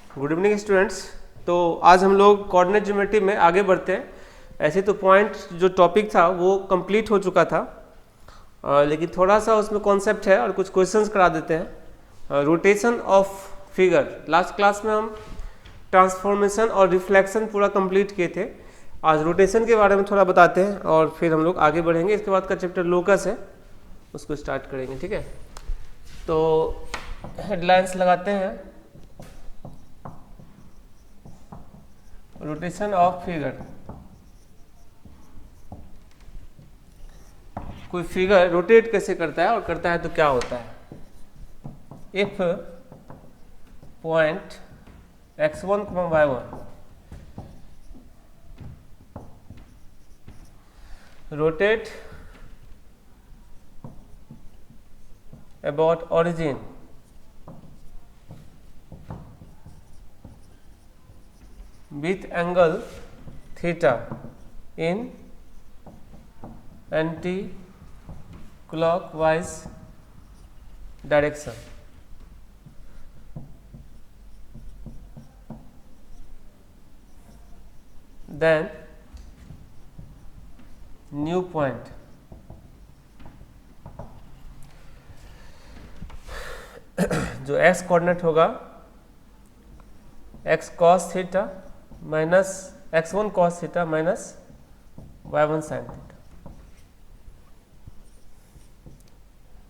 Good evening students. तो आज हम लोग कोऑर्डिनेट ज्योमेट्री में आगे बढ़ते हैं। ऐसे तो पॉइंट जो टॉपिक था वो कंप्लीट हो चुका था, लेकिन थोड़ा सा उसमें कॉन्सेप्ट है और कुछ क्वेश्चंस करा देते हैं। Rotation of figure, last class में हम ट्रांसफॉर्मेशन और रिफ्लेक्शन पूरा कंप्लीट किए थे। आज रोटेशन के बारे में थोड़ा बताते हैं और फिर हम लोग आगे बढ़ेंगे। इसके बाद का चैप्टर लोकस है, उसको स्टार्ट करेंगे। ठीक है, तो हेडलाइंस लगाते हैं। रोटेशन ऑफ फिगर, कोई फिगर रोटेट कैसे करता है और करता है तो क्या होता है। If point x1, y1 rotate about origin with angle theta in anti-clockwise direction, then new point जो x कोऑर्डिनेट होगा x cos theta minus x1 cos theta minus y1 sin theta,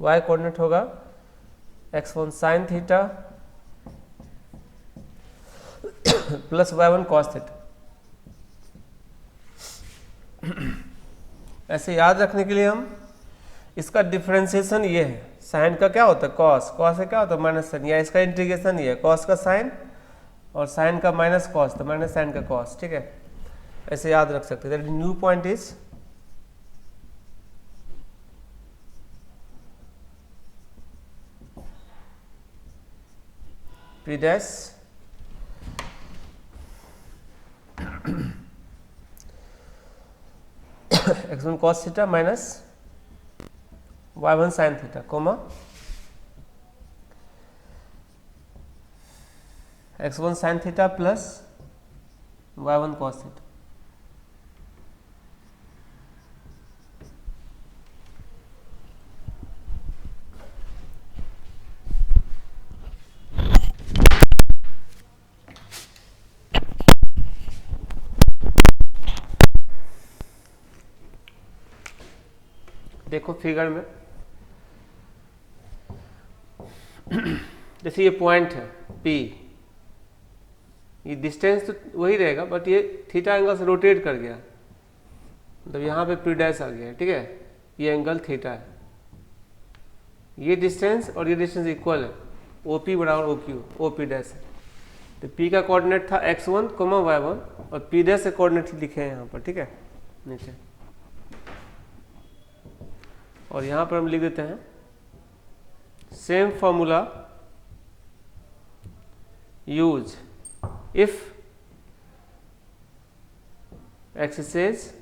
y coordinate होगा x1 sin theta plus y1 cos theta. ऐसे याद रखने के लिए हम इसका डिफरेंशिएशन ये है, साइन का क्या होता है कॉस, कॉस का क्या होता है माइनस साइन, या इसका इंटीग्रेशन ये है कॉस का साइन और साइन का माइनस कॉस, तो माइनस साइन का कॉस। ठीक है, ऐसे याद रख सकते हैं। New point is P dash x1 cos theta minus y1 sin theta, comma x1 sin theta plus y1 cos theta. देखो फिगर में जैसे ये पॉइंट है P, ये डिस्टेंस तो वही रहेगा बट ये थीटा एंगल से रोटेट कर गया, मतलब यहाँ पे P डैश आ गया। ठीक है, ये एंगल थीटा है, ये डिस्टेंस और ये डिस्टेंस इक्वल है, OP बराबर OQ, OP डैश है। तो P का कोऑर्डिनेट था x1, y1 और P डैश के कोऑर्डिनेट लिखे हैं यहाँ पर। ठीक है, नीचे, और यहाँ पर हम लिख देते हैं same formula use if axis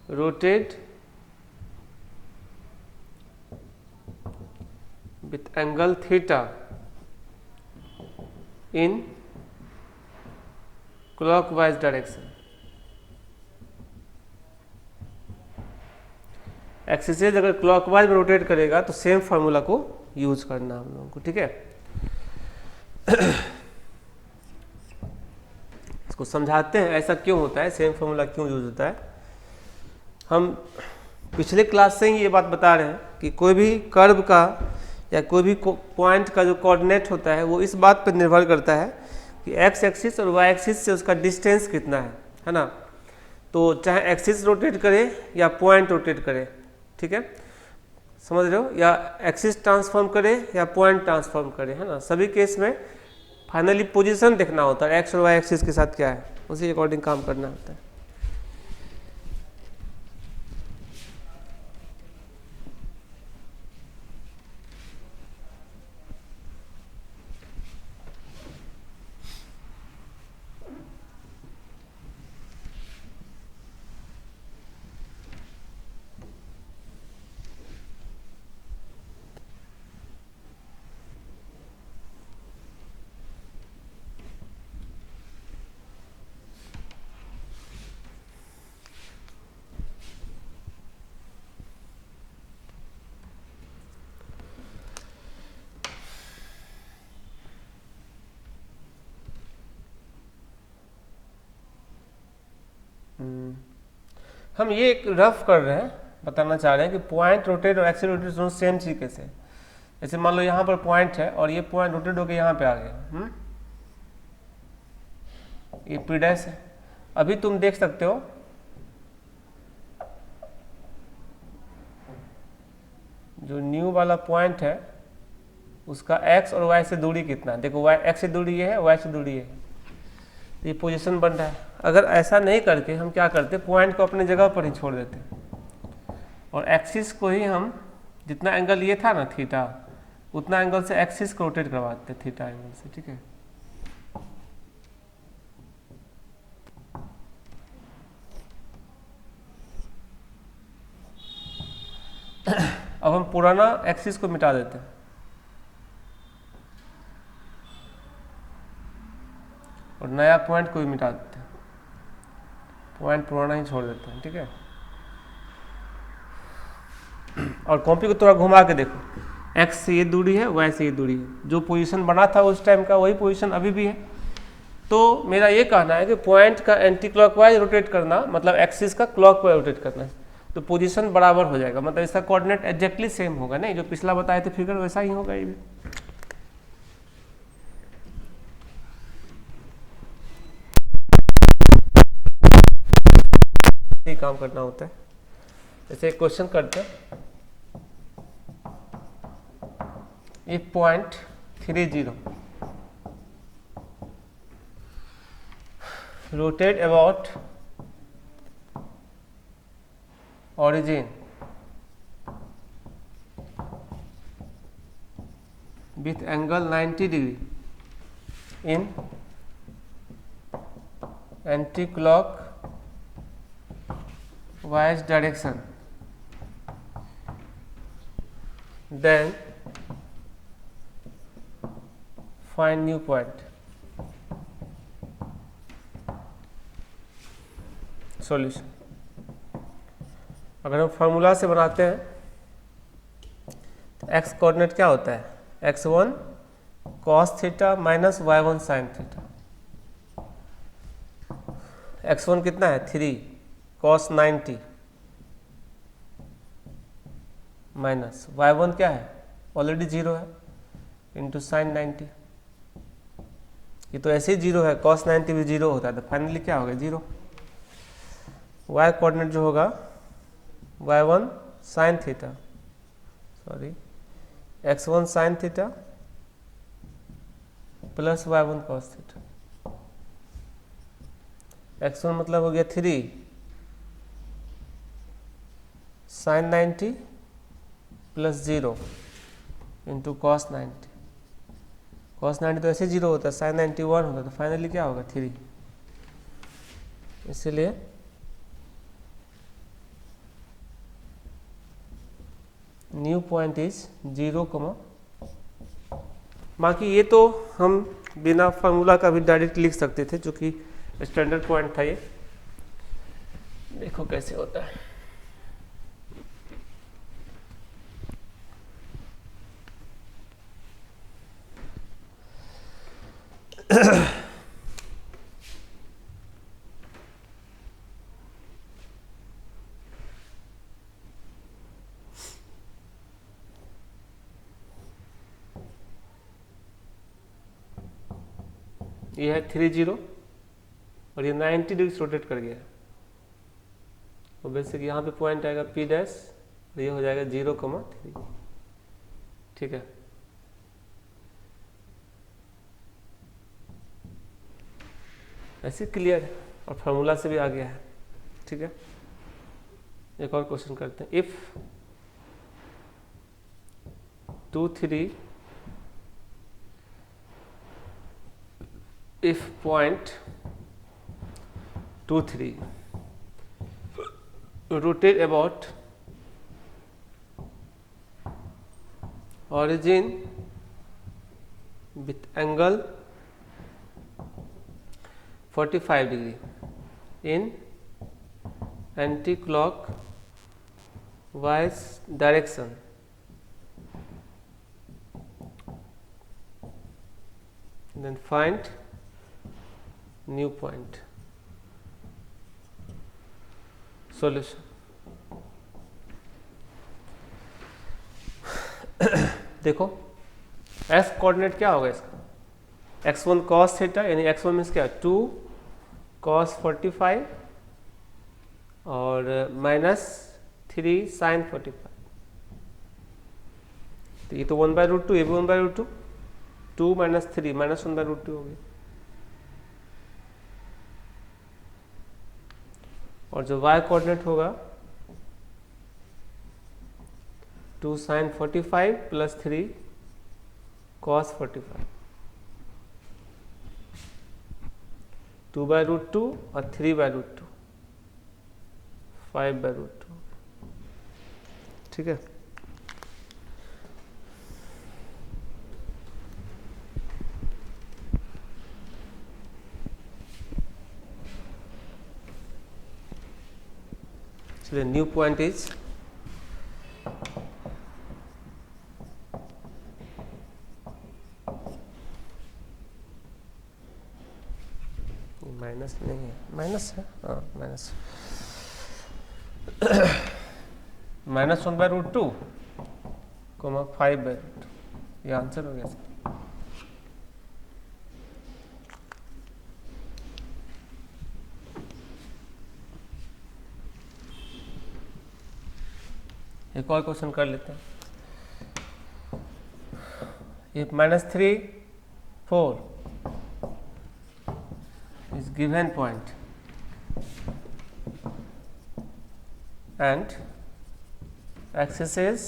rotate with angle theta in clockwise direction. Axis अगर क्लॉकवाइज में रोटेट करेगा तो सेम फार्मूला को यूज करना हम लोगों को। ठीक है, इसको समझाते हैं ऐसा क्यों होता है, सेम फार्मूला क्यों यूज होता है। हम पिछले क्लास से ही ये बात बता रहे हैं कि कोई भी कर्व का या कोई भी पॉइंट का जो कोऑर्डिनेट होता है वो इस बात पर निर्भर करता है कि एक्स एक्सिस और वाई एक्सिस से उसका डिस्टेंस कितना है ना। तो चाहे एक्सिस रोटेट करे या पॉइंट रोटेट करे, ठीक है, समझ रहे हो, या एक्सिस ट्रांसफॉर्म करे या पॉइंट ट्रांसफॉर्म करे, है ना, सभी केस में फाइनली पोजीशन देखना होता है, एक्स और वाई एक्सिस के साथ क्या है, उसी अकॉर्डिंग काम करना होता है। हम ये एक रफ कर रहे हैं, बताना चाह रहे हैं कि पॉइंट रोटेट और एक्सिस रोटेट दोनों सेम चीज कैसे। जैसे मान लो यहाँ पर पॉइंट है और ये पॉइंट रोटेट होकर यहाँ पे आ गया, ये पी डैश है। अभी तुम देख सकते हो जो न्यू वाला पॉइंट है उसका एक्स और वाई से दूरी कितना, देखो वाई एक्स से दूरी ये है, वाई से दूरी ये है, ये पोजीशन बन रहा है। अगर ऐसा नहीं करके हम क्या करते, पॉइंट को अपनी जगह पर ही छोड़ देते और एक्सिस को ही हम जितना एंगल ये था ना थीटा, उतना एंगल से एक्सिस को रोटेट करवाते थीटा एंगल से, ठीक है। अब हम पुराना एक्सिस को मिटा देते हैं और नया पॉइंट को भी मिटा देते हैं, पॉइंट पुराना ही छोड़ देते हैं, ठीक है। और कॉपी को थोड़ा घुमा के देखो, एक्स से ये दूरी है, वाई से ये दूरी है, जो पोजीशन बना था उस टाइम का वही पोजीशन अभी भी है। तो मेरा ये कहना है कि पॉइंट का एंटी क्लॉकवाइज रोटेट करना मतलब एक्सिस का क्लॉकवाइज रोटेट करना, तो पोजीशन बराबर हो जाएगा, मतलब इसका कोऑर्डिनेट एग्जैक्टली सेम होगा, नहीं जो पिछला बताए थे फिगर वैसा ही होगा ये भी। यही काम करना होता है। जैसे एक क्वेश्चन करते हैं, if point 30 rotate about origin with angle 90 degree in anti-clockwise direction, then find new point. Solution अगर हम फार्मूला से बनाते हैं तो एक्स कोऑर्डिनेट क्या होता है, x1 cos theta minus y1 sin theta. x1 कितना है 3 cos 90 माइनस y1 क्या है ऑलरेडी 0 है इंटू sin 90। ये तो ऐसे ही 0 है, cos 90 भी 0 होता है, तो फाइनली क्या होगा 0। y कोऑर्डिनेट जो होगा y1 sin theta, sorry x1 sin theta plus y1 cos theta. x1 मतलब हो गया 3 sin 90 plus 0 into cos 90। cos 90 तो ऐसे 0 होता है, sin 90 1 होता है, तो फाइनली क्या होगा 3। इसलिए न्यू पॉइंट इज 0, बाकी ये तो हम बिना फार्मूला का भी डायरेक्ट लिख सकते थे, जो कि स्टैंडर्ड पॉइंट था। ये देखो कैसे होता है। ये है 30 और ये 90 डिग्री रोटेट कर गया, और बेसिक यहाँ पे पॉइंट आएगा P डैश, ये हो जाएगा 0,3, ठीक है। ऐसे क्लियर है और फार्मूला से भी आ गया है, ठीक है। एक और क्वेश्चन करते हैं, if 2 3 if point 2 3 rotate about origin with angle 45 degree in anti-clockwise direction, then find new point। Solution. देखो एस कोऑर्डिनेट क्या होगा इसका, x1 cos थीटा, यानी x1 मीन्स क्या 2 cos 45 और -3 sin 45। तो ये तो 1/√2, ये भी 1/√2, 2 - 3 -1/√2 हो गई। और जो y कोऑर्डिनेट होगा 2 sin 45 + 3 cos 45, 2/√2 और 3/√2, 5/√2। ठीक है, चलिए न्यू पॉइंट इज माइनस नहीं है, माइनस है, हाँ माइनस -1/√2, 5/√2, ये आंसर हो गया सर। एक और क्वेश्चन कर लेते हैं। If -3 4 is given point and axis is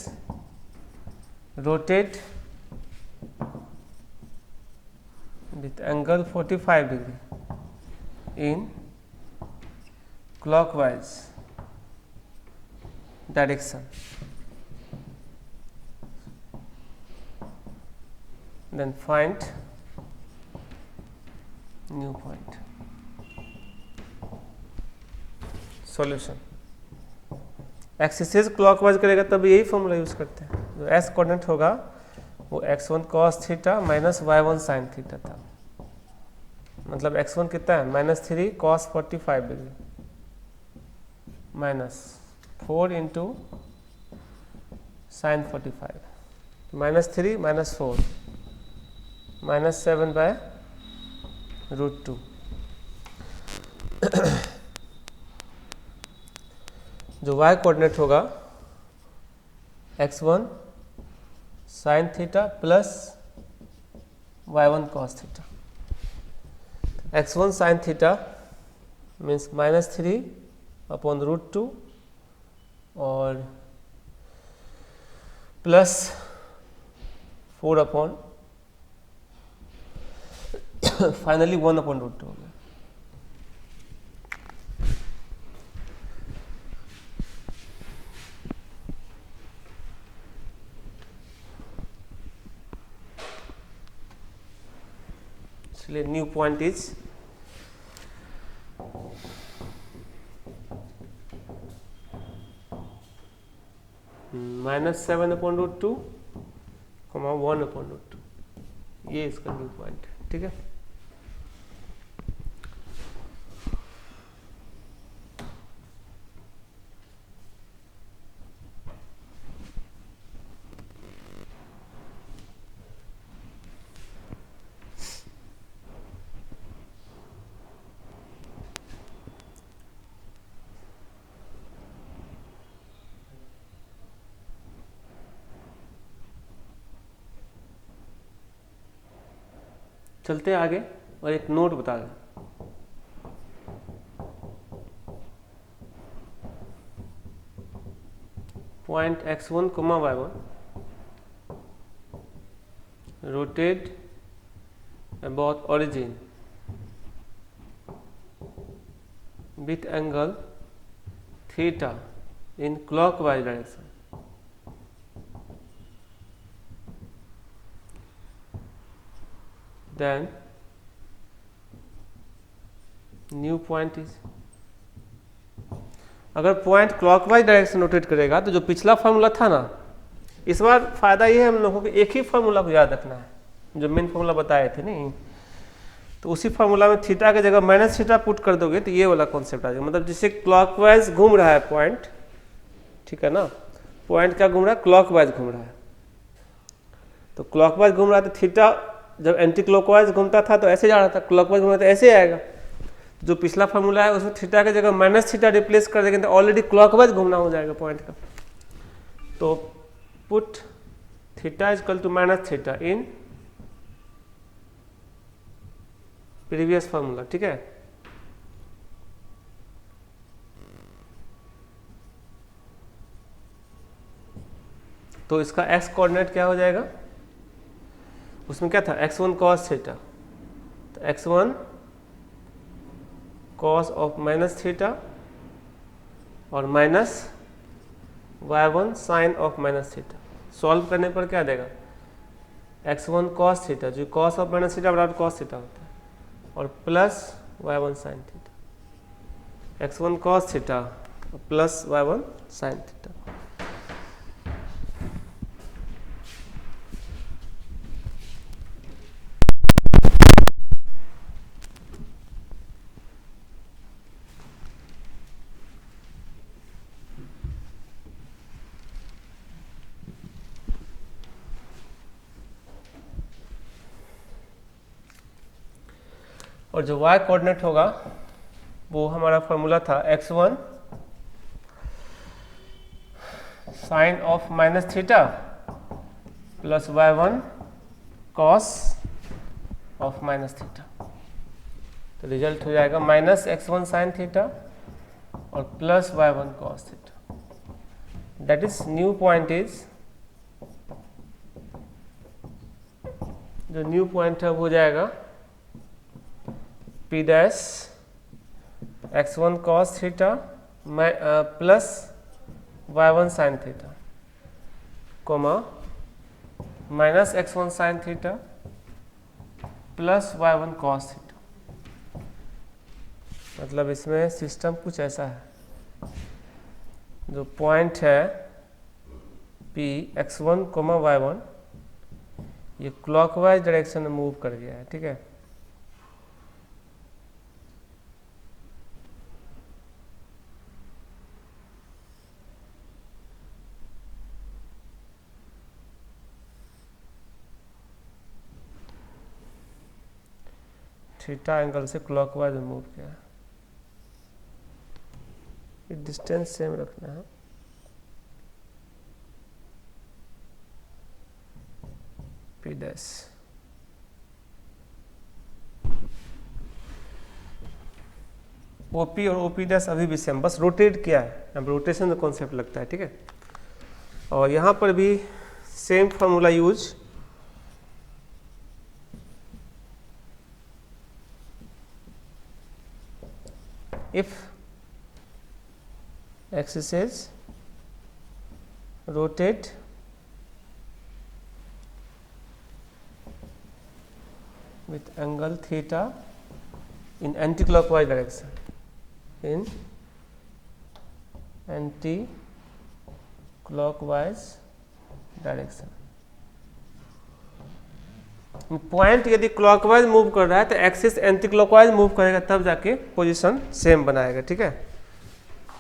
rotate with angle 45 degree in clockwise direction, then find new point। Solution, axis clockwise करेगा तब यही फॉर्मूला यूज करते हैं। जो एस कोऑर्डिनेट होगा वो x1 cos theta -y1 sin theta था, मतलब x1 कितना है -3 cos 45 डिग्री -4 × sin 45, -3 -4 -7/√2। जो y कोऑर्डिनेट होगा x1 sin theta plus y1 cos theta. x1 sin theta means -3/√2 और प्लस 4 फाइनली 1/√2 हो गया। इसलिए न्यू पॉइंट इज -7/√2, 1/√2, ये इसका न्यू पॉइंट है। ठीक है, चलते हैं आगे और एक नोट बता दें। Point x1, y1 rotate about origin with angle theta in clockwise direction। Then new point is, अगर पॉइंट क्लॉकवाइज डायरेक्शन रोटेट करेगा तो जो पिछला फार्मूला था ना, इस बार फायदा ये है हम लोगों को एक ही फार्मूला को याद रखना है, जो मेन फार्मूला बताए थे नहीं, तो उसी फार्मूला में थीटा की जगह माइनस थीटा पुट कर दोगे तो ये वाला कॉन्सेप्ट आ जाएगा। मतलब जिससे क्लॉकवाइज घूम रहा है पॉइंट, ठीक है ना, पॉइंट क्या घूम रहा है, क्लॉकवाइज घूम रहा है। तो क्लॉकवाइज घूम रहा है तो थीटा जब एंटी क्लॉकवाइज घूमता था तो ऐसे जा रहा था, क्लॉकवाइज घूम रहा था ऐसे आएगा। जो पिछला फार्मूला है उसमें थीटा की जगह माइनस थीटा रिप्लेस कर देंगे तो ऑलरेडी क्लॉकवाइज घूमना हो जाएगा पॉइंट का। तो put theta is equal to minus theta in previous formula, ठीक है। तो इसका एक्स कोऑर्डिनेट क्या हो जाएगा, उसमें क्या था x1 cos थीटा, तो x1 cos of minus theta और minus y1 sin of minus theta. Solve करने पर क्या देगा, x1 cos थीटा, जो cos ऑफ माइनस थीटा बराबर cos थीटा होता है, और plus y1 sin theta. x1 cos theta plus y1 sin theta. और जो y कोऑर्डिनेट होगा वो हमारा फॉर्मूला था x1 sine of minus theta plus y1 cos of minus theta. तो रिजल्ट हो जाएगा माइनस x1 साइन थीटा और plus y1 cos theta. That is new point is, जो न्यू पॉइंट है वो हो जाएगा P dash x1 cos theta plus y1 sin theta, comma minus x1 sin theta plus y1 cos theta. मतलब इसमें system कुछ ऐसा है, जो पॉइंट है P x1 कोमा y1 ये क्लॉकवाइज डायरेक्शन में मूव कर गया है, ठीक है। थीटा एंगल से क्लॉकवाइज मूव किया है। ये डिस्टेंस सेम रखना है। पी डैश ओपी और ओपी डैश अभी भी सेम, बस रोटेट किया है, अब रोटेशन का कॉन्सेप्ट लगता है, ठीक है। और यहाँ पर भी same formula use, if axis is rotate with angle theta in anti-clockwise direction, in anti-clockwise direction। Point यदि क्लॉकवाइज मूव कर रहा है तो एक्सिस एंटी क्लॉकवाइज मूव करेगा, तब जाके पोजीशन सेम बनाएगा, ठीक है।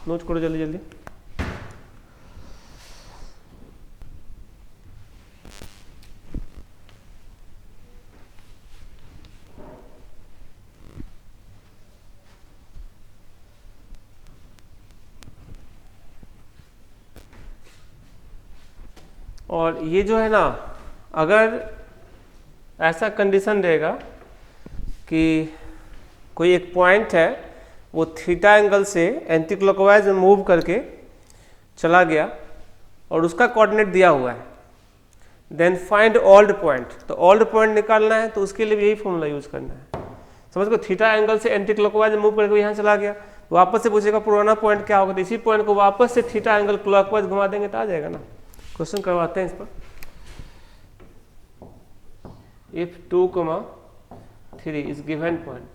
नोट करो जल्दी जल्दी। और ये जो है ना, अगर ऐसा कंडीशन रहेगा कि कोई एक पॉइंट है वो थीटा एंगल से एंटी क्लॉकवाइज में मूव करके चला गया और उसका कोऑर्डिनेट दिया हुआ है, देन फाइंड ओल्ड पॉइंट। तो ओल्ड पॉइंट निकालना है तो उसके लिए भी यही फॉर्मूला यूज करना है। समझ को, थीटा एंगल से एंटी क्लॉकवाइज में मूव करके यहाँ चला गया, वापस से पूछेगा पुराना पॉइंट क्या होगा, तो इसी पॉइंट को वापस से थीटा एंगल क्लॉकवाइज घुमा देंगे तो आ जाएगा ना। क्वेश्चन करवाते हैं इस पर। If 2, 3 is given point,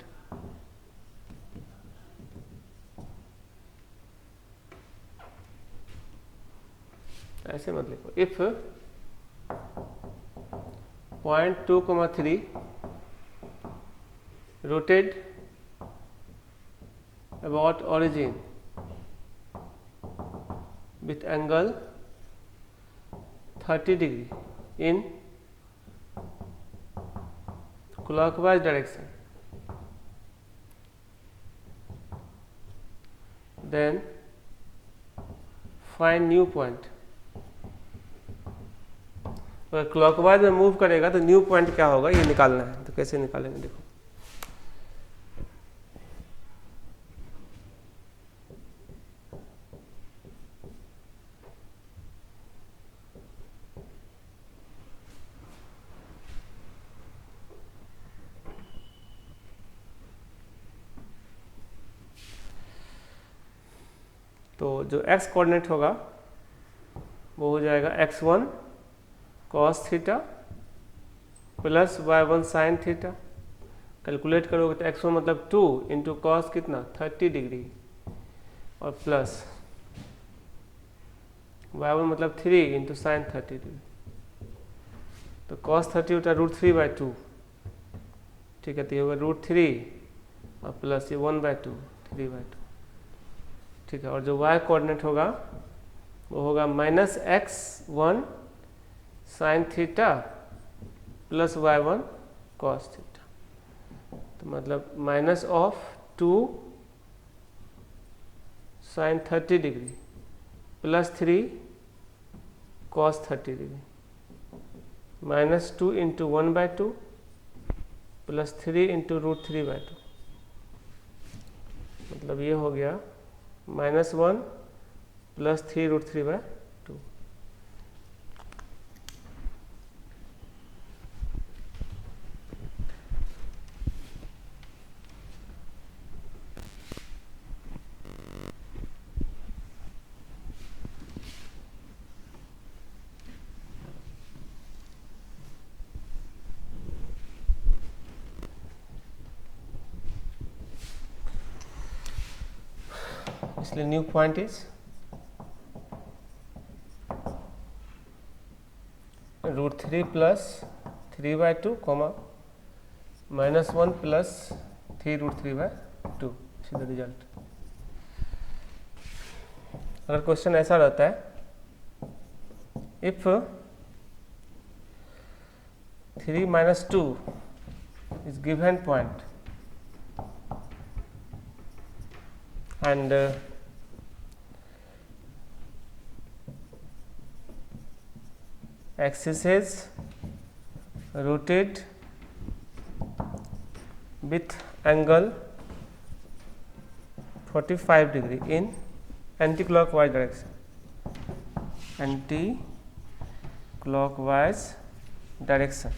ऐसे मत लिखो। If point 2, 3 rotate about origin with angle 30 degree in clockwise direction, then find new point. अगर क्लॉकवाइज में मूव करेगा तो न्यू पॉइंट क्या होगा ये निकालना है। तो कैसे निकालेंगे देखो, तो जो x कोऑर्डिनेट होगा वो हो जाएगा x1 cos theta plus y1 sin theta. Calculate करोगे तो x1 मतलब 2 इंटू कॉस कितना 30 डिग्री और प्लस y1 मतलब 3 इंटू साइन 30 डिग्री। तो cos 30 होता है √3/2, ठीक है। तो ये होगा √3 और प्लस ये 1/2 3/2, ठीक है। और जो y कोऑर्डिनेट होगा वो होगा -x1 sine theta plus y1 cos theta. तो मतलब -2 sine 30 degree plus 3 cos 30 degree, -2 into 1/2 plus 3 into √3/2। मतलब ये हो गया -1 प्लस 3 √3/2। इसलिए new point is √3 plus 3/2 comma -1 plus 3 √3/2। सीधा रिजल्ट। अगर क्वेश्चन ऐसा रहता है, if 3 - 2 is given point and axis is rotate with angle 45 degree in anti-clockwise direction, anti-clockwise direction,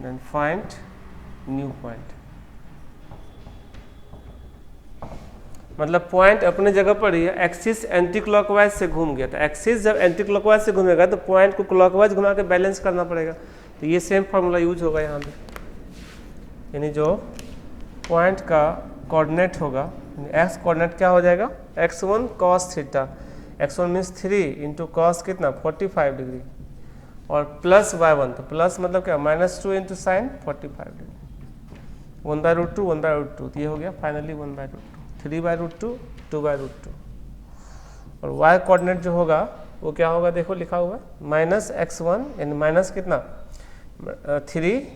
then find new point. मतलब पॉइंट अपने जगह पर ही है, एक्सिस एंटी क्लॉकवाइज से घूम गया। तो एक्सिस जब एंटी क्लॉकवाइज से घूमेगा तो पॉइंट को क्लॉकवाइज घुमा के बैलेंस करना पड़ेगा। तो ये सेम फार्मूला यूज होगा यहाँ पे, यानी जो पॉइंट का कोऑर्डिनेट होगा, एक्स कोऑर्डिनेट क्या हो जाएगा x1 cos theta, x1 means 3 into cos कितना 45 डिग्री और प्लस y1, तो प्लस मतलब क्या -2 इंटू साइन 45 डिग्री, 1/√2 1/√2। तो ये हो गया फाइनली 1/√2, 3/√2 2/√2। और y कोऑर्डिनेट जो होगा वो क्या होगा, देखो लिखा हुआ -x1 यानी माइनस कितना 3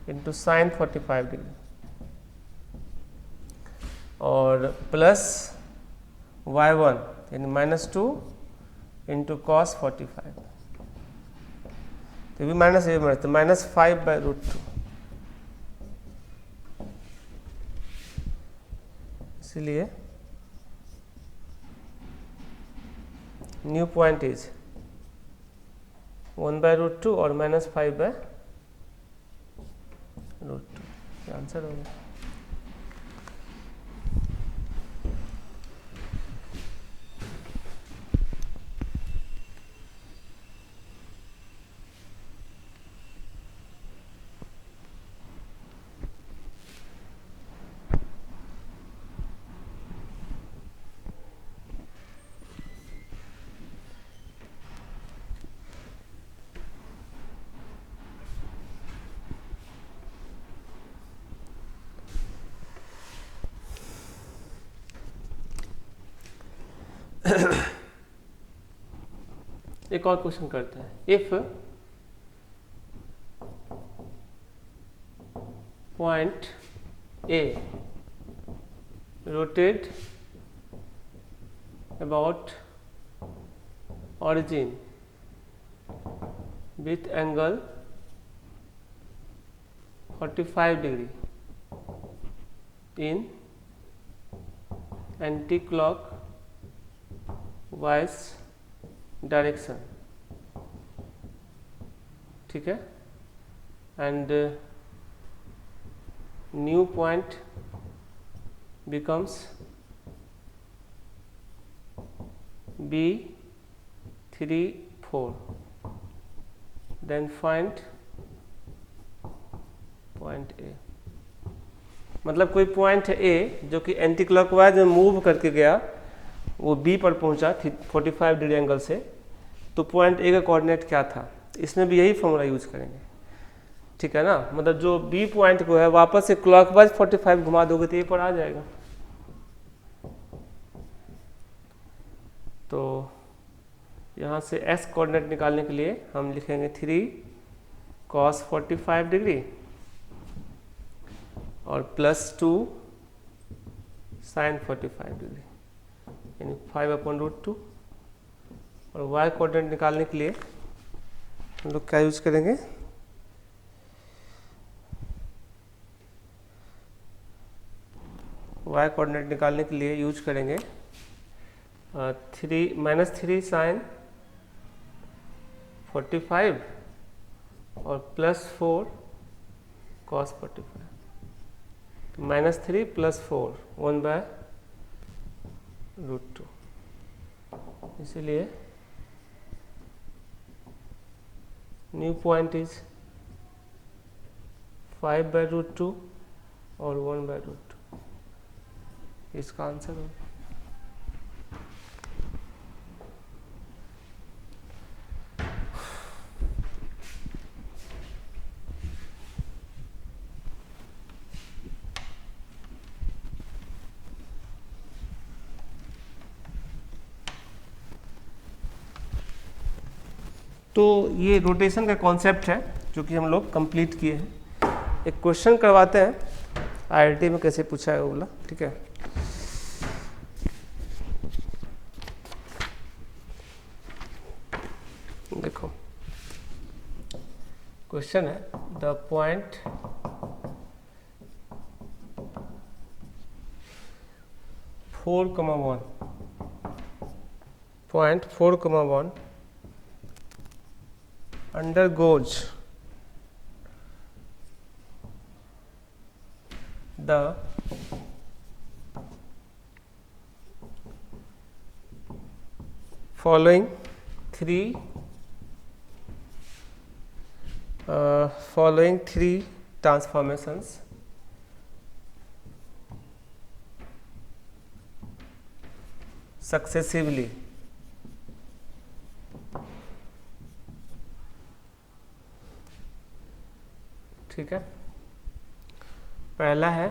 इंटू साइन 45 डिग्री और प्लस y1 यानी -2 इंटू कॉस 45। तो भी माइनस ये तो -5/√2। इसलिए न्यू पॉइंट इज 1/√2 और -5/√2। आंसर हो गया। एक और क्वेश्चन करते हैं। If point A rotate about origin with angle 45 degree in anti-clockwise direction, ठीक है, and new point becomes B3 4, then find point A. मतलब कोई पॉइंट है ए जो कि एंटी क्लॉकवाइज में मूव करके गया, वो बी पर पहुंचा 45 डिग्री एंगल से, तो पॉइंट ए का कोऑर्डिनेट क्या था? इसमें भी यही फॉर्मूला यूज करेंगे, ठीक है ना। मतलब जो बी पॉइंट को है वापस से क्लॉकवाइज 45 घुमा दोगे तो ए पर आ जाएगा। तो यहाँ से x कोऑर्डिनेट निकालने के लिए हम लिखेंगे 3 cos 45 डिग्री और +2 sin 45 डिग्री, यानी 5/√2। और y कोऑर्डिनेट निकालने के लिए हम लोग क्या यूज करेंगे? y कोऑर्डिनेट निकालने के लिए यूज करेंगे -3 sin 45 और +4 cos 45, तो -3 + 4 1/√2। इसलिए न्यू पॉइंट इज 5/√2 और 1/√2, इसका आंसर होगा। तो ये रोटेशन का कॉन्सेप्ट है जो कि हम लोग कंप्लीट किए हैं। एक क्वेश्चन करवाते हैं, आईआईटी में कैसे पूछा है वो बोला, ठीक है। देखो क्वेश्चन है, the point four comma one undergoes the following three transformations successively, ठीक है। पहला है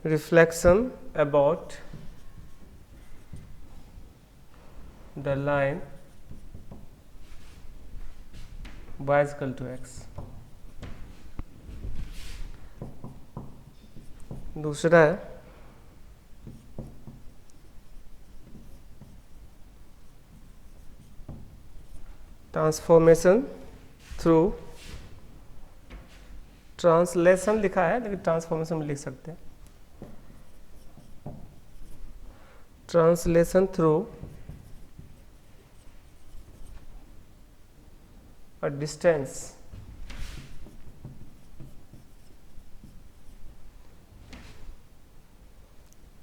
reflection about the line y is equal to x। दूसरा है ट्रांसफॉर्मेशन थ्रू, ट्रांसलेशन लिखा है लेकिन ट्रांसफॉर्मेशन में लिख सकते हैं, translation through a distance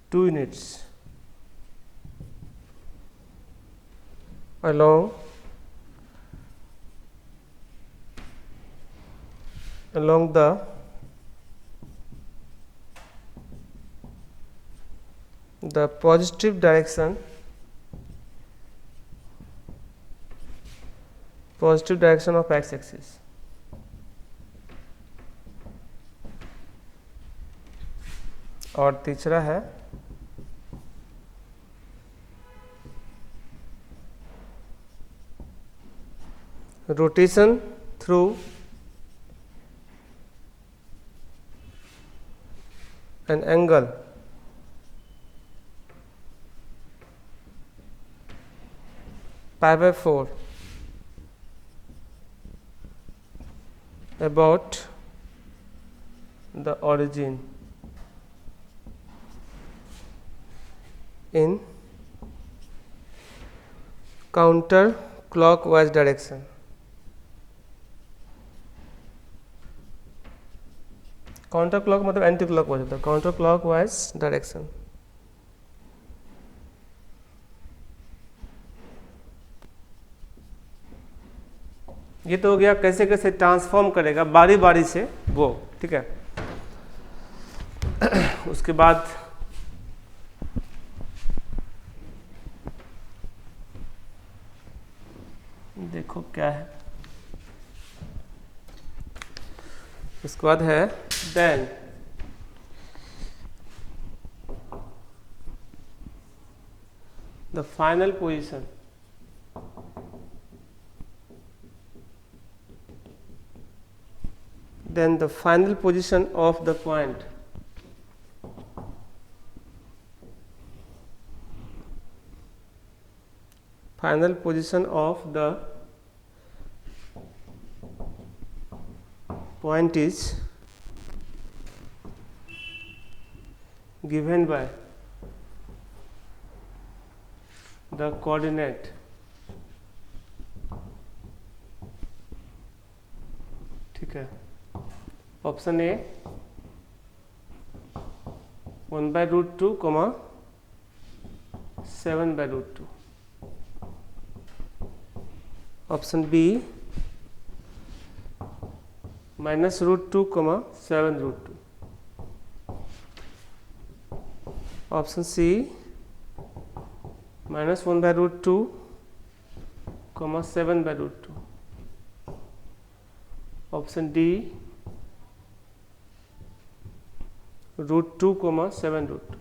two units along the positive direction of x axis। और तीसरा है rotation through an angle π/4 about the origin in counter clockwise direction. Counter clock मतलब एंटी क्लॉक वाइज होता है, काउंटर क्लॉक वाइज डायरेक्शन। ये तो हो गया कैसे कैसे ट्रांसफॉर्म करेगा बारी बारी से वो, ठीक है। उसके बाद देखो क्या है, उसके बाद है then the final position of the point is given by the coordinate ठीक है। Option A 1/√2, 7/√2। Option B -√2, 7√2। Option C -1/√2, 7/√2। Option D √2, 7√2।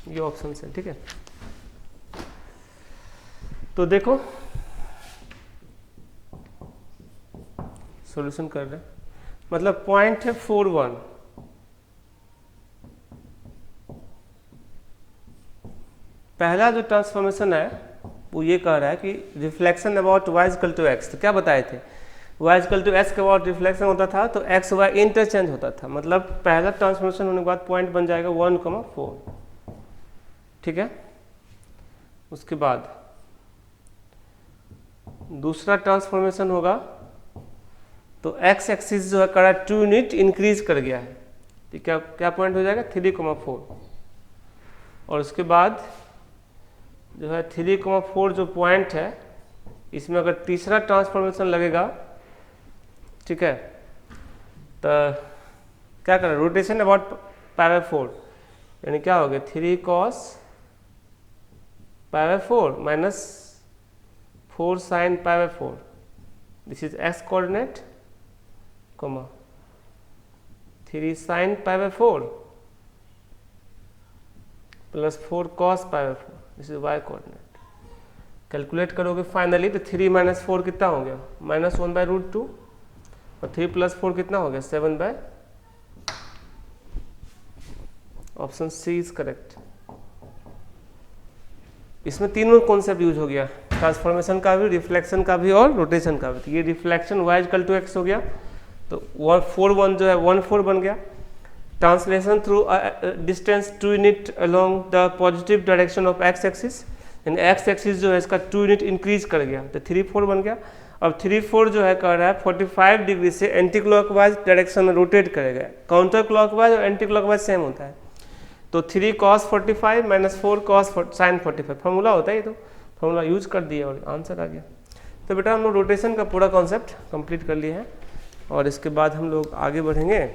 ये ऑप्शन है, ठीक है। तो देखो सॉल्यूशन कर रहे हैं, मतलब पॉइंट है 4, 1। पहला जो ट्रांसफॉर्मेशन है वो ये कह रहा है कि reflection about y equal to x. तो क्या बताए थे, y इक्वल टू एक्स के अबाउट रिफ्लेक्शन होता था तो x y इंटरचेंज होता था। मतलब पहला ट्रांसफॉर्मेशन होने के बाद पॉइंट बन जाएगा 1,4, ठीक है। उसके बाद दूसरा ट्रांसफॉर्मेशन होगा तो x एक्सिस जो है कर 2 यूनिट इंक्रीज कर गया है, तो क्या क्या पॉइंट हो जाएगा 3,4। और उसके बाद जो है 3,4 जो पॉइंट है इसमें अगर तीसरा ट्रांसफॉर्मेशन लगेगा, ठीक है, तो क्या करें, रोटेशन अबाउट π/4, यानी क्या हो गया 3 cos π/4 -4 sin π/4। This is x coordinate, 3 sin π/4 plus 4 cos π/4, this is y coordinate. Calculate करोगे फाइनली तो 3 - 4 कितना हो गया -1/√2, और 3 + 4 कितना हो गया 7/। Option C is correct. इसमें तीनों कॉन्सेप्ट यूज हो गया, ट्रांसफॉर्मेशन का भी, रिफ्लेक्शन का भी और रोटेशन का भी। तो ये reflection y equal to x हो गया, तो 4,1 जो है 1,4 बन गया। Translation through distance 2 unit along the positive direction of x axis, यानी x एक्सिस जो है इसका 2 यूनिट इंक्रीज कर गया, तो 3,4 बन गया। अब 3,4 जो है कर रहा है 45 डिग्री से एंटी क्लॉकवाइज डायरेक्शन में रोटेट करेगा। काउंटर क्लॉकवाइज और एंटी क्लॉकवाइज सेम होता है, तो 3 cos 45 - 4 cos sin 45 फार्मूला होता है, ये तो फार्मूला यूज कर दिया और आंसर आ गया। तो बेटा हम लोग रोटेशन का पूरा कॉन्सेप्ट कंप्लीट कर लिए हैं, और इसके बाद हम लोग आगे बढ़ेंगे,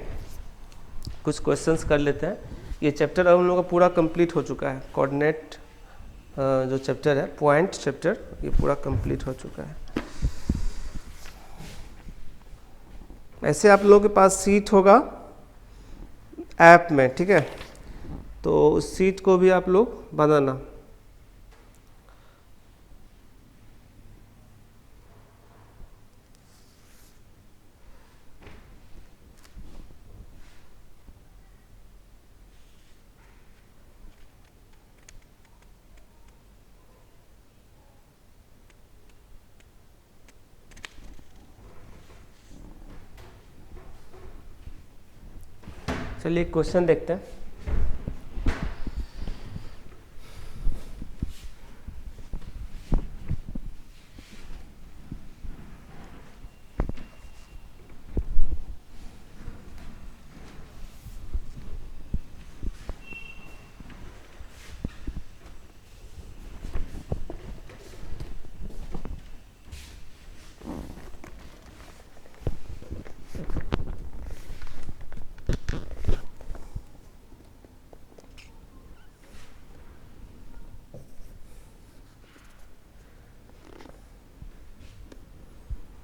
कुछ क्वेश्चंस कर लेते हैं। ये चैप्टर अब हम लोग का पूरा कंप्लीट हो चुका है, कोऑर्डिनेट जो चैप्टर है, पॉइंट चैप्टर, ये पूरा कंप्लीट हो चुका है। ऐसे आप लोगों के पास सीट होगा, ऐप में, ठीक है। तो उस शीट को भी आप लोग बनाना। चलिए क्वेश्चन देखते हैं।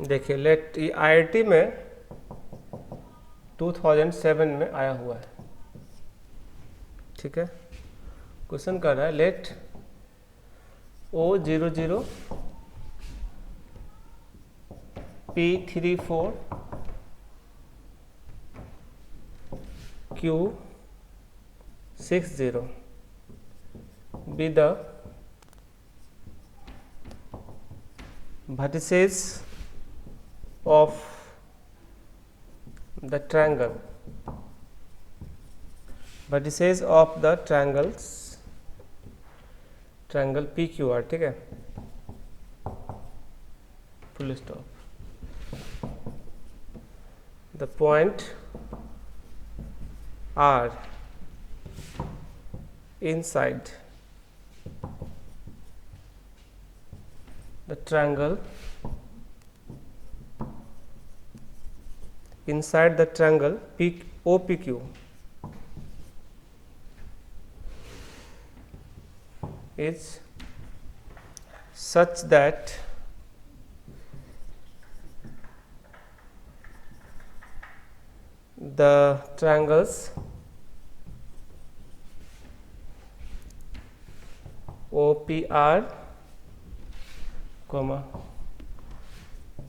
देखिए लेट, ये IIT में 2007 में आया हुआ है, ठीक है। क्वेश्चन कर रहा है late O00 P34 Q60 be the vertices of the triangle, vertices of the triangle PQR, ठीक है, full stop. The point R inside the triangle, inside the triangle OPQ is such that the triangles OPR,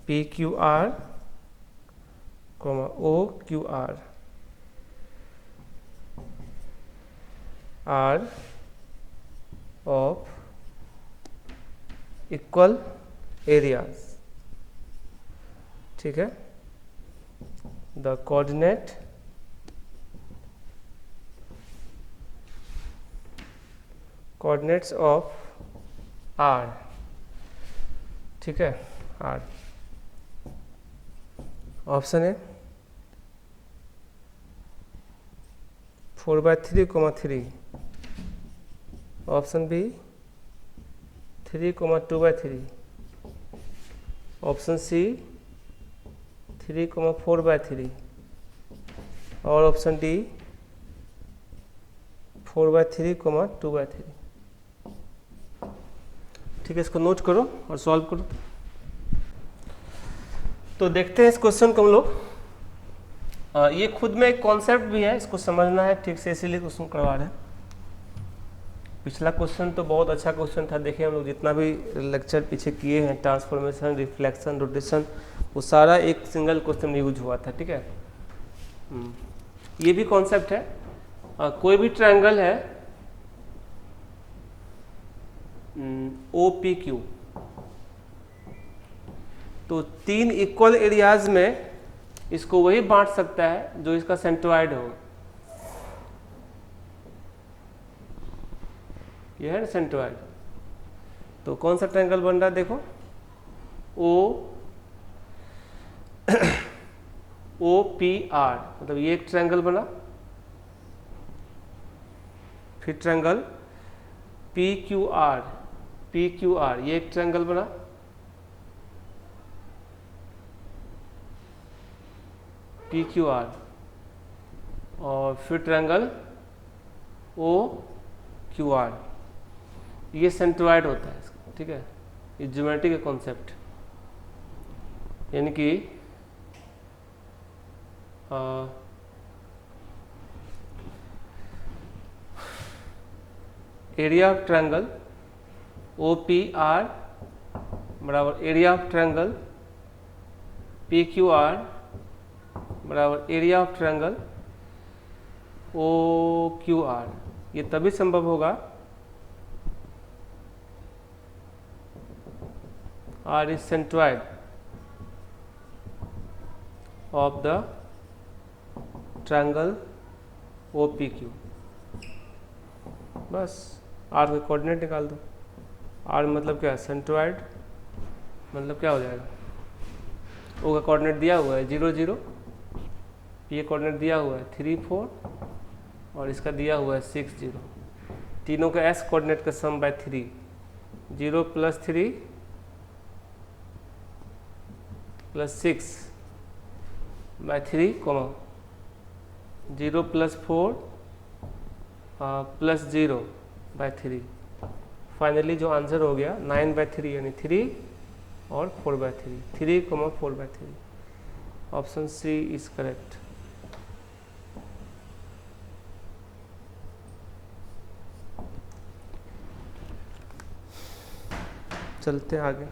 PQR, OQR are of equal areas, ठीक है। The coordinates of R, ठीक है, R option है 4/3, option B 3,2/3, option C 3,4/3 और option D 4/3, 2/3, ठीक है। इसको note करो और सॉल्व करो। तो देखते हैं इस क्वेश्चन को हम लोग। ये खुद में एक कॉन्सेप्ट भी है, इसको समझना है ठीक से, इसीलिए क्वेश्चन करवा रहे हैं। पिछला क्वेश्चन तो बहुत अच्छा क्वेश्चन था, देखिए हम लोग जितना भी लेक्चर पीछे किए हैं, ट्रांसफॉर्मेशन, रिफ्लेक्शन, रोटेशन, वो सारा एक सिंगल क्वेश्चन में यूज हुआ था, ठीक है। ये भी कॉन्सेप्ट है। कोई भी ट्रायंगल है OPQ, तो 3 इक्वल एरियाज में इसको वही बांट सकता है जो इसका सेंट्रोइड हो। ये है ना सेंट्रोइड। तो कौन सा ट्रायंगल बन रहा है देखो, OPR, मतलब ये एक ट्रायंगल बना, फिर ट्रायंगल PQR, ये एक ट्रायंगल बना, PQR, और फिर ट्रायंगल OQR। ये सेंट्रोइड होता है इसका, ठीक है। ये ज्योमेट्री का कॉन्सेप्ट, यानी कि area of triangle O P R बराबर area of triangle P Q R बराबर area of triangle O Q R. ये तभी संभव होगा R is centroid of the triangle O P Q. बस आर के कोऑर्डिनेट निकाल दो। आर मतलब क्या है, सेंट्रॉइड, मतलब क्या हो जाएगा, ओ का कोऑर्डिनेट दिया हुआ है 0 0, पी का कोऑर्डिनेट दिया हुआ है 3 4 और इसका दिया हुआ है 6 0। तीनों का एस कोऑर्डिनेट का sum by 3, 0 + 3 + 6 by 3, 0 + 4 + 0 by 3। Finally जो आंसर हो गया 9/3 यानी 3 और 4/3, 3, 4/3। Option C is correct. चलते हैं आगे।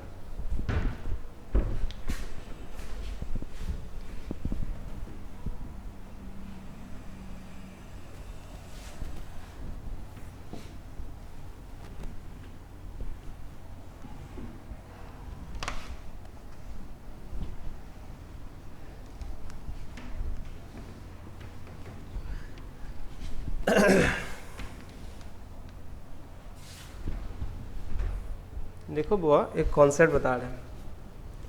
देखो बुआ, एक कॉन्सेप्ट बता रहे हैं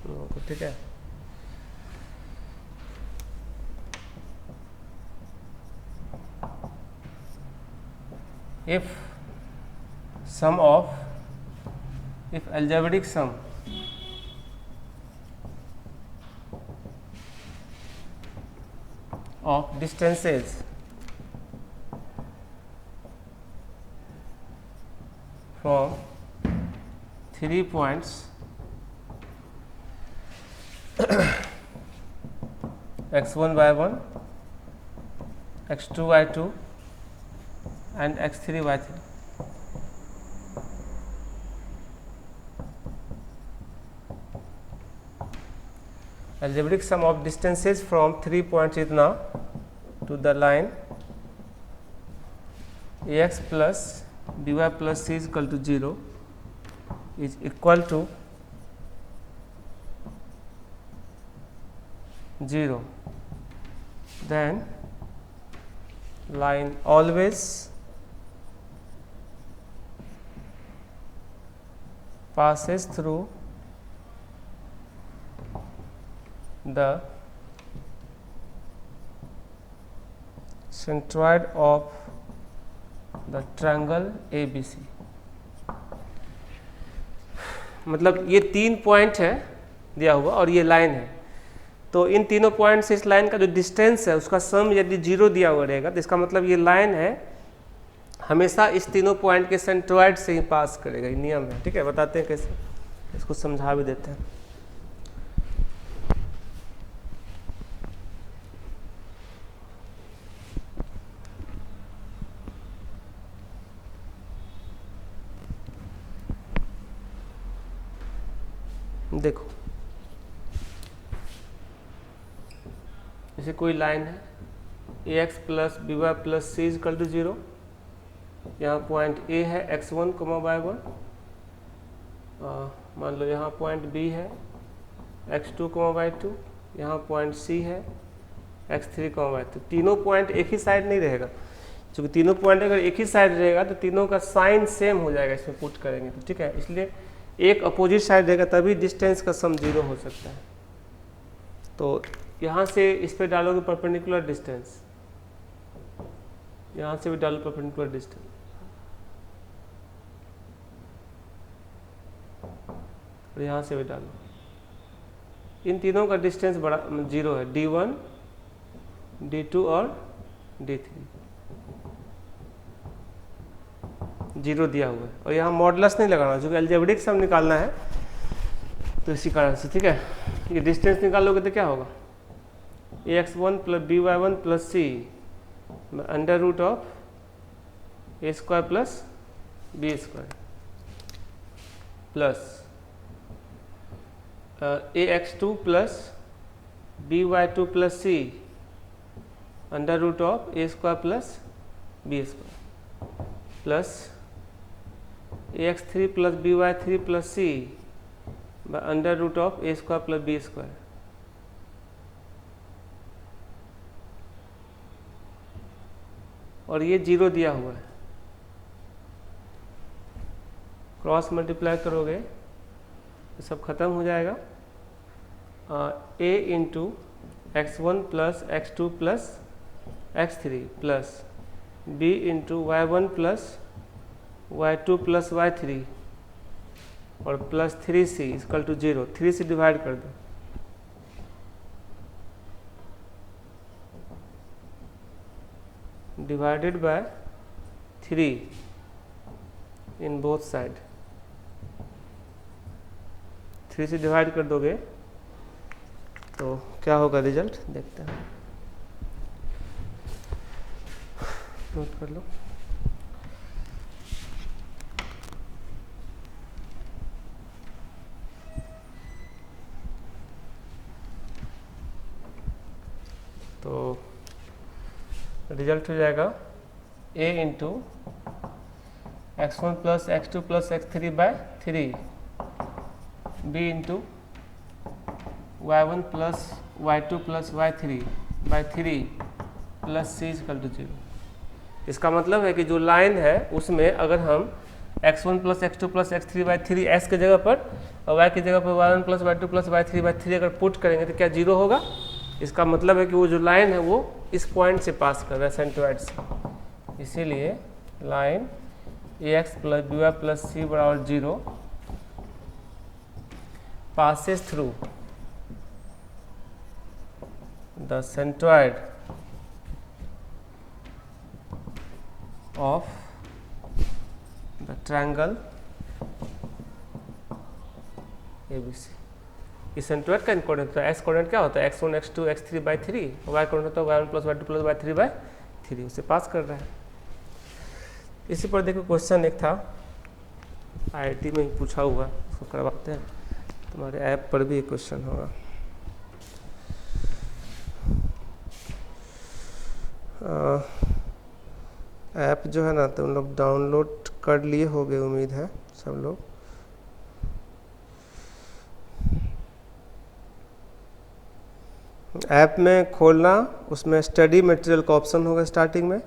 लोगों को, ठीक है। If algebraic sum of distances from 3 points x1 y1, x2 y2 and x3 y3, algebraic sum of distances from 3 points इतना to the line ax plus by plus c is equal to 0 is equal to 0, then line always passes through the centroid of the triangle ABC। मतलब ये 3 point है दिया हुआ और ये line है, तो इन तीनों पॉइंट से इस लाइन का जो डिस्टेंस है उसका सम यदि 0 दिया हुआ रहेगा तो इसका मतलब ये लाइन है हमेशा इस तीनों पॉइंट के सेंट्रॉइड से ही पास करेगा। ये नियम है, ठीक है। बताते हैं कैसे, इसको समझा भी देते हैं। देखो, जैसे कोई लाइन है ax plus by plus c is equal to 0, यहाँ पॉइंट a है x1, y1, मान लो यहाँ पॉइंट b है x2, y2, यहाँ पॉइंट c है x3, y2। तीनों पॉइंट एक ही साइड नहीं रहेगा, क्योंकि तीनों पॉइंट अगर एक ही साइड रहेगा तो तीनों का साइन सेम हो जाएगा इसमें पुट करेंगे तो, ठीक है। इसलिए एक अपोजिट साइड रहेगा तभी डिस्टेंस का सम 0 हो सकता है। तो यहाँ से इस पे डालोगे परपेंडिकुलर डिस्टेंस, यहाँ से भी डालो परपेंडिकुलर डिस्टेंस, और यहाँ से भी डालो। इन तीनों का डिस्टेंस बड़ा 0 है, D1, D2 और D3 0 दिया हुआ है। और यहाँ मॉडुलस नहीं लगाना क्योंकि अलजेब्रिक सम निकालना है, तो इसी कारण से, ठीक है। ये डिस्टेंस निकालोगे तो क्या होगा, ax1 plus by1 plus c under root of a² plus B square plus A x two plus B y two plus C under root of A square plus B square plus A x three plus B y three plus C under root of A square plus B square. और ये zero दिया हुआ है, cross multiply करोगे तो सब खत्म हो जाएगा। A into x one plus x two plus x three plus B into Y one plus Y two plus Y three और plus three C equal to zero. Three से डिवाइड कर दो, divided by three in both side. Three से divide कर दोगे तो क्या होगा रिजल्ट देखते हैं, नोट कर लो। तो रिजल्ट हो जाएगा a into x one plus x two plus x three by three, B into Y one plus Y two plus Y three by three plus C equal to zero. इसका मतलब है कि जो line है उसमें अगर हम x one plus x two plus x three by three एस के जगह पर और वाई की जगह पर y one plus Y two plus Y three अगर पुट करेंगे तो क्या जीरो होगा। इसका मतलब है कि वो जो लाइन है वो इस पॉइंट से पास कर रहा है, सेंट्रोइड से। इसीलिए line A X plus B Y plus C बराबर zero passes through the centroid of the triangle ABC। इस सेंट्रोइड का कोऑर्डिनेट होता है, एक्स कोऑर्डिनेट क्या होता है, X one X two X three by three, Y coordinate होता है Y one plus Y two plus Y three by three, उसे पास कर रहा है। इसी पर देखो क्वेश्चन एक था आईआईटी में ही पूछा हुआ, उसको करवाते हैं, तुम्हारे ऐप पर भी एक क्वेश्चन होगा। ऐप जो है ना तुम लोग डाउनलोड कर लिए होगे, उम्मीद है सब लोग। ऐप में खोलना, उसमें स्टडी मटेरियल का ऑप्शन होगा स्टार्टिंग में,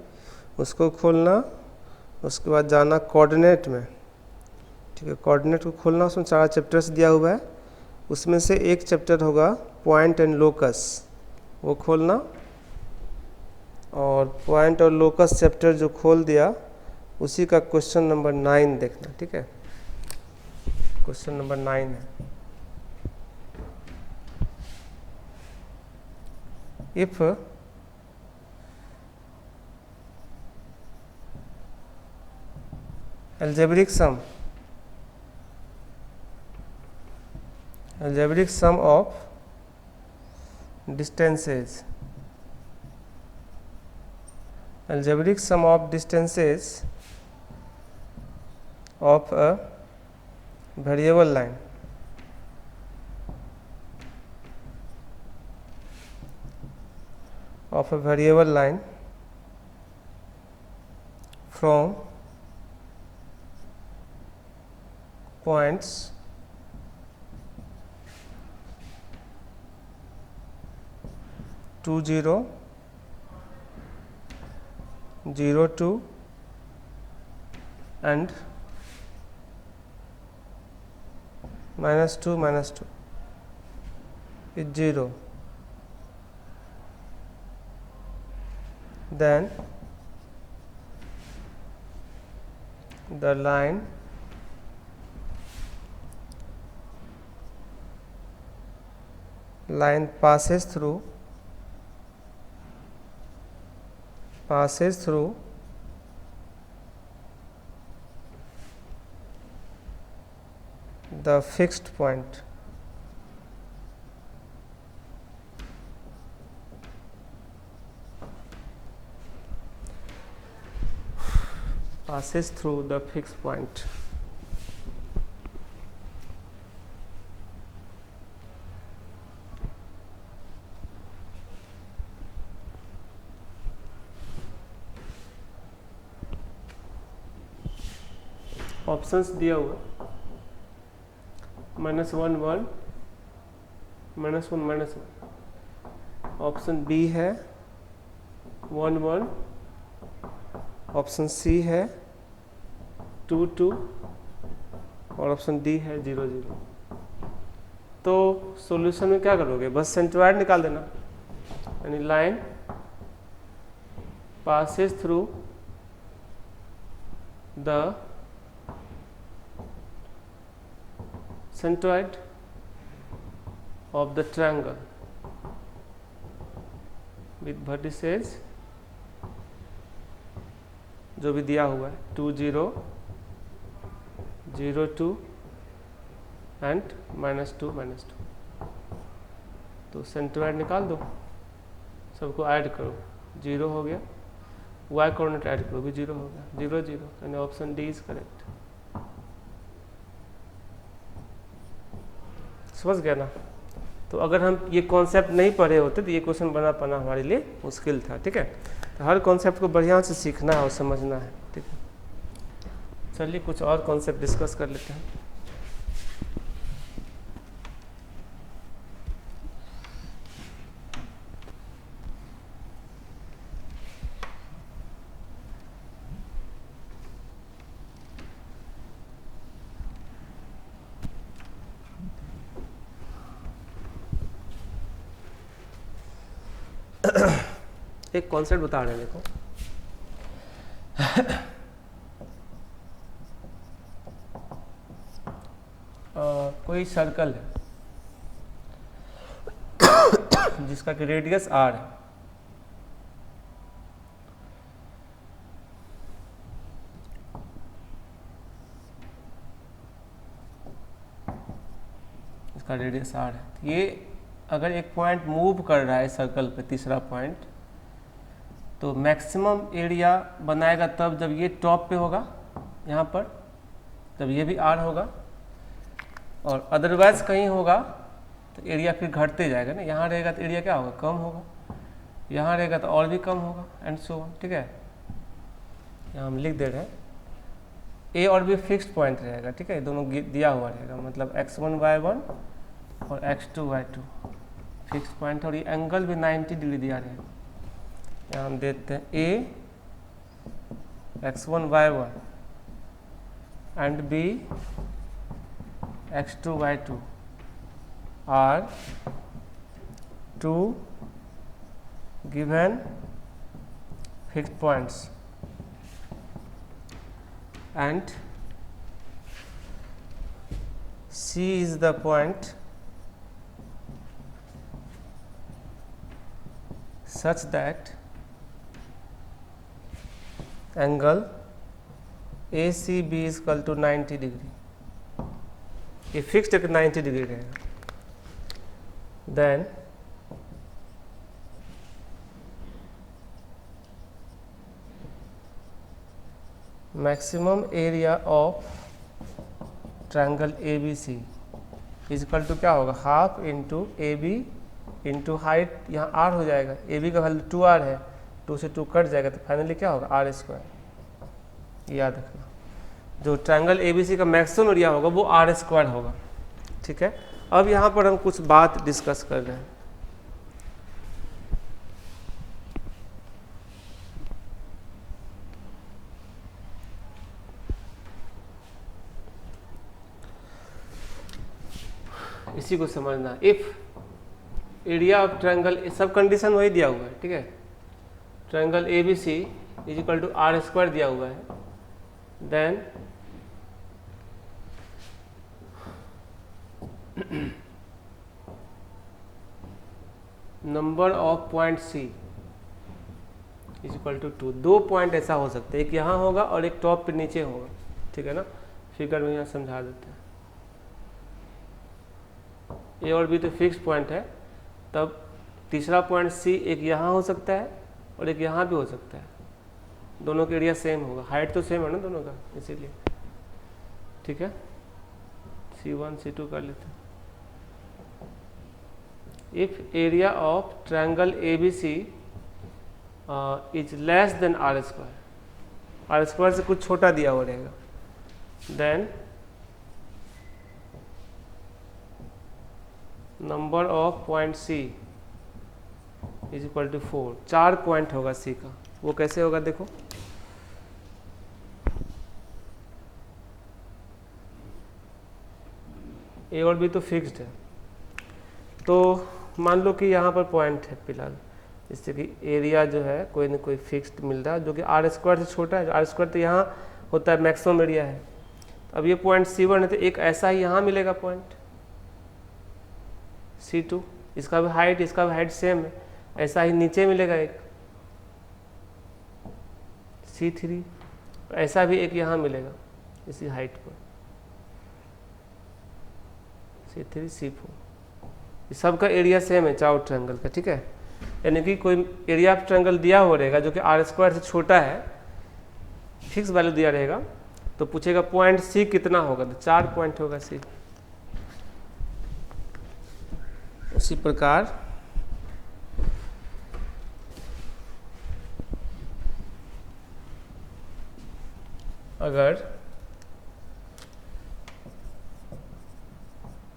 उसको खोलना, उसके बाद जाना कोऑर्डिनेट में, ठीक है। कोऑर्डिनेट को खोलना, उसमें 4 चैप्टर्स दिया हुआ है, उसमें से एक चैप्टर होगा पॉइंट एंड लोकस, वो खोलना। और पॉइंट और लोकस चैप्टर जो खोल दिया उसी का क्वेश्चन नंबर 9 देखना, ठीक है। क्वेश्चन नंबर 9 है, if algebraic sum of distances of a variable line from points 2 0 0 2 and -2 -2 is 0, then the line passes through the fixed point. passes through the fixed point. Options दिया हुआ -1 1 -1 -1। Option B है 1 1, option C है 2 2 और option D है 0 0। तो solution में क्या करोगे, बस सेंट्रोइड निकाल देना, यानी line passes through the centroid of the triangle with vertices जो भी दिया हुआ है 2 0 0 2 एंड -2 -2। तो सेंट्रोइड निकाल दो, सबको ऐड करो, 0 हो गया, y कोऑर्डिनेट ऐड करो भी 0 हो गया, 0 0, यानी ऑप्शन डी इज करेक्ट। समझ गया ना। तो अगर हम ये कॉन्सेप्ट नहीं पढ़े होते तो ये क्वेश्चन बना पाना हमारे लिए मुश्किल था, ठीक है। तो हर कॉन्सेप्ट को बढ़िया से सीखना है और समझना है, ठीक है। चलिए कुछ और कॉन्सेप्ट डिस्कस कर लेते हैं। एक कॉन्सेप्ट बता रहे हैं, देखो कोई सर्कल है जिसका कि रेडियस r है, इसका रेडियस r है। ये अगर एक पॉइंट मूव कर रहा है सर्कल पे, तीसरा पॉइंट, तो मैक्सिमम एरिया बनाएगा तब जब ये टॉप पे होगा, यहाँ पर जब ये भी r होगा, और अदरवाइज कहीं होगा तो एरिया फिर घटते जाएगा ना। यहाँ रहेगा तो एरिया क्या होगा, कम होगा, यहाँ रहेगा तो और भी कम होगा, एंड सो ऑन, ठीक है। यहाँ हम लिख दे रहे हैं ए और बी फिक्स्ड पॉइंट रहेगा, ठीक है, दोनों दिया हुआ रहेगा, मतलब x1 y1 और x2 y2 फिक्स पॉइंट, और ये एंगल भी 90 डिग्री दिया रहेगा। यहाँ हम देते हैं A x1 y1 and B x2 y2 are two given fixed points and C is the point such that angle ACB is equal to 90 degree। ये फिक्स्ड है कि 90 डिग्री रहेगा। Then maximum area of triangle ABC is equal to क्या होगा, half into AB into height, यहाँ R हो जाएगा, AB का वैल्यू 2R है, 2 से 2 कट जाएगा, तो फाइनली क्या होगा, R²। याद रखना, जो ट्रायंगल ABC का मैक्सिमम एरिया होगा वो R² होगा, ठीक है। अब यहाँ पर हम कुछ बात डिस्कस कर रहे हैं। इसी को समझना, इफ एरिया ऑफ ट्रायंगल, सब कंडीशन वही दिया हुआ है, ठीक है। Triangle ABC is equal to R² दिया हुआ है, then number of point C is equal to 2। दो पॉइंट ऐसा हो सकता है, एक यहाँ होगा और एक टॉप पे नीचे होगा, ठीक है ना। फिगर में यहाँ समझा देते हैं। ए और बी तो फिक्स पॉइंट है, तब तीसरा पॉइंट C एक यहाँ हो सकता है और एक यहाँ भी हो सकता है, दोनों का एरिया सेम होगा, हाइट तो सेम है ना दोनों का, इसीलिए। ठीक है, C1 C2 कर लेते हैं। If area of triangle ABC is less than R square, R square से कुछ छोटा दिया हुआ रहेगा, then number of point C is equal to 4। 4 point होगा C का, वो कैसे होगा देखो। A और B तो फिक्स्ड है, तो मान लो कि यहाँ पर पॉइंट है फिलहाल, जिससे कि एरिया जो है कोई ना कोई फिक्स्ड मिल रहा है जो कि R स्क्वायर से छोटा है। R स्क्वायर तो यहाँ होता है मैक्सिमम एरिया है। अब ये पॉइंट C1 है तो एक ऐसा ही यहाँ मिलेगा पॉइंट C2, इसका भी हाइट सेम है, ऐसा ही नीचे मिलेगा एक C3, ऐसा भी एक यहाँ मिलेगा इसी हाइट पर C3 C4। इस सब का एरिया सेम है चारों ट्रायंगल का। ठीक है, यानी कि कोई एरिया ऑफ ट्रायंगल दिया हुआ रहेगा जो कि R स्क्वायर से छोटा है, फिक्स वैल्यू दिया रहेगा, तो पूछेगा पॉइंट C कितना होगा, तो 4 पॉइंट होगा C। उसी प्रकार अगर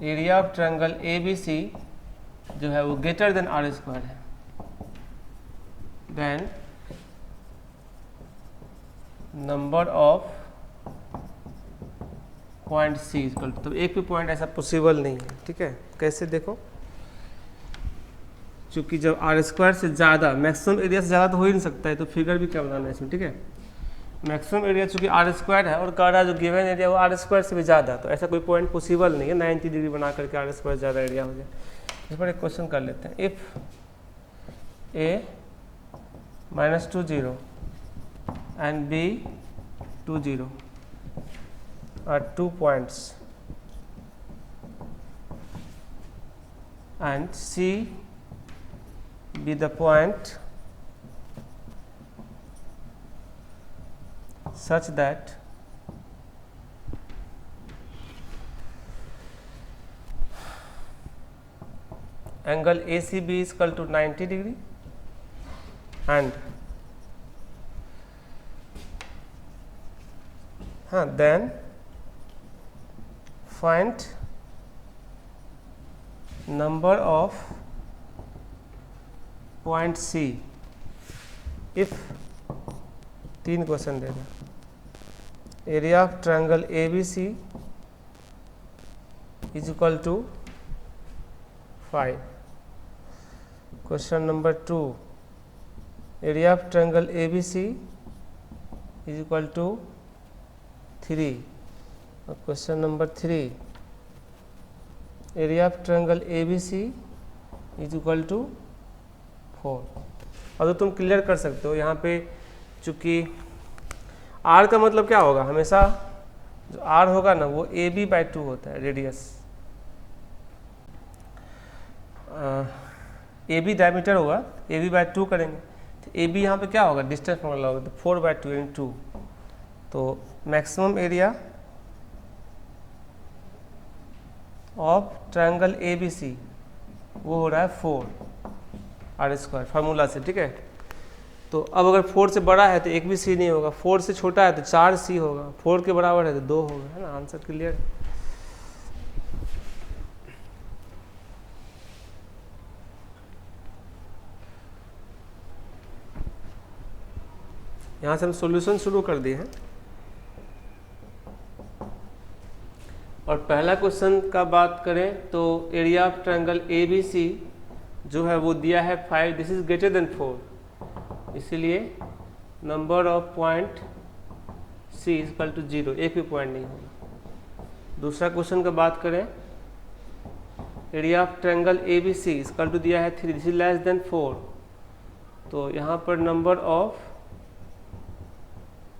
एरिया ऑफ ट्रायंगल ABC जो है वो ग्रेटर देन R स्क्वायर है, then number of point C equal to, तो एक भी पॉइंट ऐसा पॉसिबल नहीं है। ठीक है, कैसे देखो, चूंकि जब R स्क्वायर से ज़्यादा, मैक्सिमम एरिया से ज़्यादा तो हो ही नहीं सकता है, तो फिगर भी क्या बनाना है इसमें। ठीक है, मैक्सिमम एरिया चूंकि R स्क्वायर है और कह रहा है जो गिवन एरिया वो R स्क्वायर से भी ज़्यादा, तो ऐसा कोई पॉइंट पॉसिबल नहीं है 90 डिग्री बना करके R स्क्वायर ज़्यादा एरिया हो जाए। इस पर एक क्वेश्चन कर लेते हैं। If A -2 0 and B 2 0 are 2 points and C be the point such that angle ACB is equal to 90 degree and then find number of point C if 3 question देगा। Area of triangle ABC is equal to 5। Question number 2, area of triangle ABC is equal to 3। और question number 3, area of triangle ABC is equal to 4। और तो तुम clear कर सकते हो यहाँ पे, चूँकि R का मतलब क्या होगा, हमेशा जो R होगा ना वो AB/2 होता है रेडियस। AB डायमीटर होगा, AB/2 करेंगे तो AB यहाँ पे क्या होगा, डिस्टेंस फॉर्मूला होगा, तो 4/2 × 2, तो maximum area of triangle ABC वो हो रहा है 4 R स्क्वायर फार्मूला से। ठीक है, तो अब अगर 4 से बड़ा है तो एक भी C नहीं होगा, 4 से छोटा है तो 4 C होगा, 4 के बराबर है तो 2 होगा, है ना। आंसर क्लियर है। यहाँ से हम सॉल्यूशन शुरू कर दिए हैं और पहला क्वेश्चन का बात करें तो एरिया ऑफ ट्रायंगल ABC जो है वो दिया है 5, दिस इज ग्रेटर देन 4, इसीलिए number of point C is equal to 0, एक भी पॉइंट नहीं होगा। दूसरा क्वेश्चन का बात करें, area of triangle ABC is equal to दिया है 3, दिस इज लेस देन 4, तो यहाँ पर number of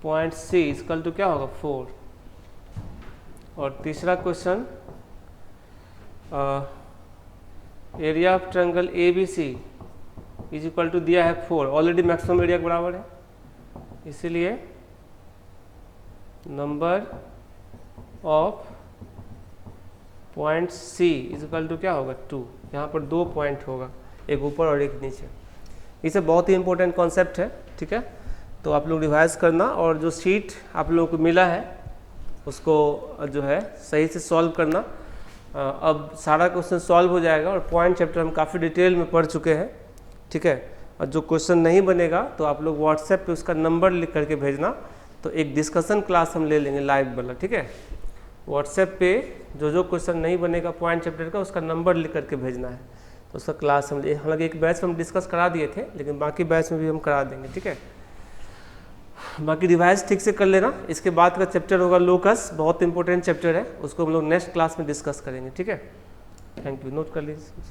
point C is equal to क्या होगा, 4। और तीसरा question, area of triangle ABC is equal to दिया है 4, ऑलरेडी मैक्सिमम एरिया के बराबर है, इसीलिए number of point C is equal to क्या होगा 2। यहाँ पर 2 पॉइंट होगा, एक ऊपर और एक नीचे। ये सब बहुत ही इंपॉर्टेंट कॉन्सेप्ट है, ठीक है। तो आप लोग रिवाइज करना और जो शीट आप लोगों को मिला है उसको जो है सही से सॉल्व करना। अब सारा क्वेश्चन सॉल्व हो जाएगा और पॉइंट चैप्टर हम काफ़ी डिटेल में पढ़ चुके हैं, ठीक है। और जो क्वेश्चन नहीं बनेगा तो आप लोग व्हाट्सएप पे उसका नंबर लिख करके भेजना, तो एक डिस्कशन क्लास हम ले लेंगे लाइव वाला, ठीक है। व्हाट्सएप पे जो क्वेश्चन नहीं बनेगा पॉइंट चैप्टर का उसका नंबर लिख करके भेजना है, तो उसका क्लास हम हालांकि एक बैच में हम डिस्कस करा दिए थे, लेकिन बाकी बैच में भी हम करा देंगे, ठीक है। बाकी रिवाइज ठीक से कर लेना। इसके बाद का चैप्टर होगा लोकस, बहुत इंपॉर्टेंट चैप्टर है, उसको हम लोग नेक्स्ट क्लास में डिस्कस करेंगे, ठीक है। थैंक यू, नोट कर लीजिए।